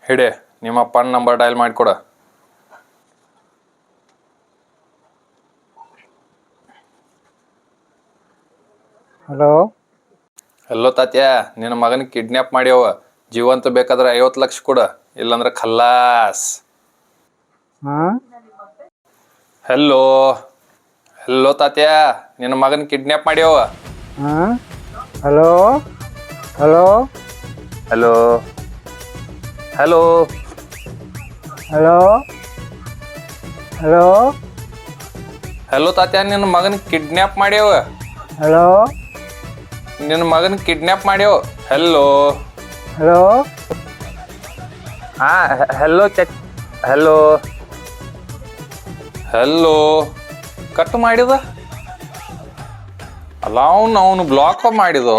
ಹಿಡೆ ನಿಮ್ಮ ಅಪ್ಪನ number dial ಮಾಡಿಕೊಡ. Hello ಎಲ್ಲೋ ತಾತ್ಯ, ನಿನ್ನ ಮಗನ ಕಿಡ್ನ್ಯಾಪ್ ಮಾಡ್ಯವ. ಜೀವಂತ ಬೇಕಾದ್ರೆ 50 ಲಕ್ಷ ಕೊಡ, ಇಲ್ಲಾಂದ್ರೆ ಖಲ್ಲಾಸ್. ಹಾಂ ಹೆಲ್ಲೋ ಹೆಲ್ಲೋ ತಾತ್ಯ, ನಿನ್ನ ಮಗನ ಕಿಡ್ನ್ಯಾಪ್ ಮಾಡ್ಯವ. ಹಾಂ hello hello hello hello hello hello hello ತಾತ್ಯ, ನಿನ್ನ ಮಗನ ಕಿಡ್ನ್ಯಾಪ್ ಮಾಡ್ಯವ. ಹಲೋ ನಿನ್ನ ಮಗನ ಕಿಡ್ನ್ಯಾಪ್ ಮಾಡ್ಯವ. Hello hello hello hello hello cut ಮಾಡಿದ ಅಲ್ಲ, ಅವನು ಬ್ಲಾಕ್ ಮಾಡಿದ.